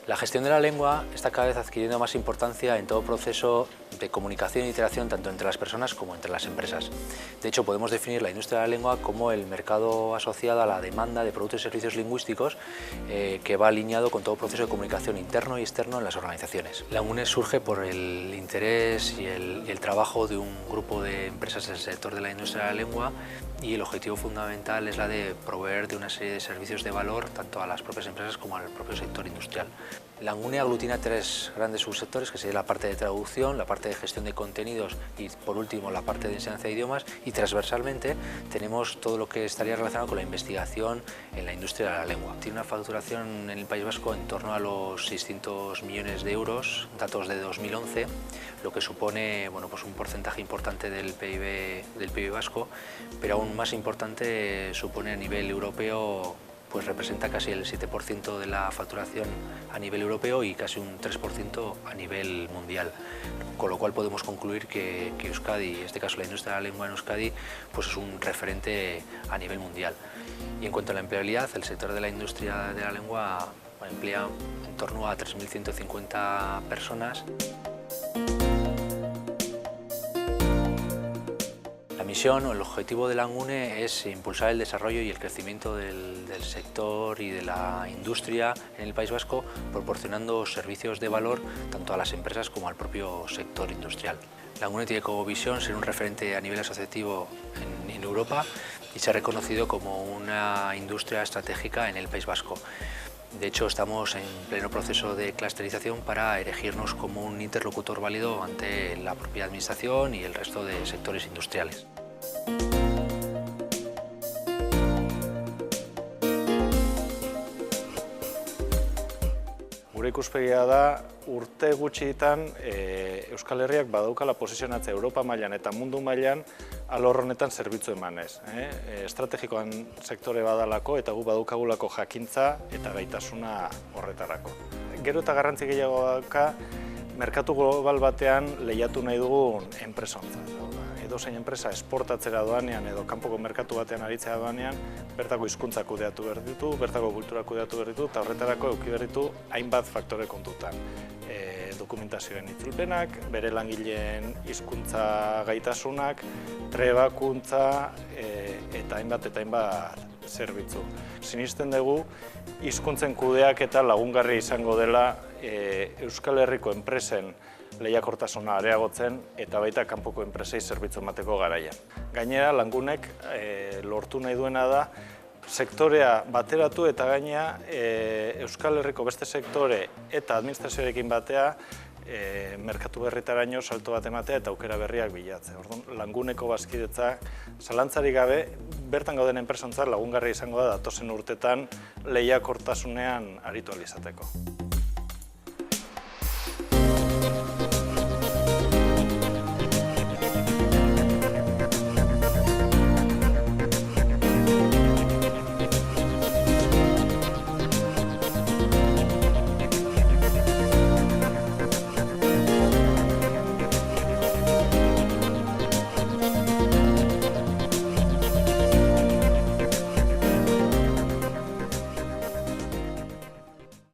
La gestión de la lengua está cada vez adquiriendo más importancia en todo proceso de comunicación e interacción tanto entre las personas como entre las empresas. De hecho, podemos definir la industria de la lengua como el mercado asociado a la demanda de productos y servicios lingüísticos que va alineado con todo proceso de comunicación interno y externo en las organizaciones. La UNED surge por el interés y el trabajo de un grupo de empresas del sector de la industria de la lengua, y el objetivo fundamental es la de proveer de una serie de servicios de valor tanto a las propias empresas como al propio sector industrial. La UNED aglutina tres grandes subsectores, que sería la parte de traducción, la parte de gestión de contenidos y, por último, la parte de enseñanza de idiomas, y transversalmente tenemos todo lo que estaría relacionado con la investigación en la industria de la lengua. Tiene una facturación en el País Vasco en torno a los 600 millones de euros, datos de 2011, lo que supone pues un porcentaje importante del PIB vasco, pero aún más importante supone a nivel europeo, pues representa casi el 7% de la facturación a nivel europeo y casi un 3% a nivel mundial. Con lo cual podemos concluir que Euskadi, en este caso la industria de la lengua en Euskadi, pues es un referente a nivel mundial. Y en cuanto a la empleabilidad, el sector de la industria de la lengua emplea en torno a 3.150 personas. La misión o el objetivo de la UNED es impulsar el desarrollo y el crecimiento del sector y de la industria en el País Vasco, proporcionando servicios de valor tanto a las empresas como al propio sector industrial. La UNED tiene como visión ser un referente a nivel asociativo en Europa y se ha reconocido como una industria estratégica en el País Vasco. De hecho, estamos en pleno proceso de clusterización para erigirnos como un interlocutor válido ante la propia administración y el resto de sectores industriales. Gure ikuspegia da, urte gutxitan Euskal Herriak badaukala posizionatzea Europa mailan eta mundu mailan alor honetan zerbitzu emanez. Estrategikoan sektore badalako eta gu badaukagulako jakintza eta gaitasuna horretarako. Gero eta garrantzi gehiago dauka, merkatu global batean lehiatu nahi dugun enpresontzat. Edozein enpresa esportatzera doanean edo kanpoko merkatu batean aritzea doanean, bertako hizkuntza kudeatu behar ditu, bertako kultura kudeatu behar ditu, eta horretarako eduki behar ditu hainbat faktore kontutan. Dokumentazioen itzulpenak, bere langileen hizkuntza gaitasunak, trebakuntza eta hainbat zerbitzu. Sinisten dugu, hizkuntzen kudeaketa lagungarri izango dela Euskal Herriko enpresen lehiakortasuna areagotzen eta baita kanpoko enpresei zerbitzu emateko garaian. Gainera, Langunek lortu nahi duena da sektorea bateratu eta gainera Euskal Herriko beste sektore eta administrazioarekin batea merkatu berritaraino salto bat ematea eta aukera berriak bilatzea. Orduan, Languneko bazkidetza zalantzarik gabe bertan gauden enpresontzat lagungarri izango da datozen urtetan lehiakortasunean aritu ahal izateko.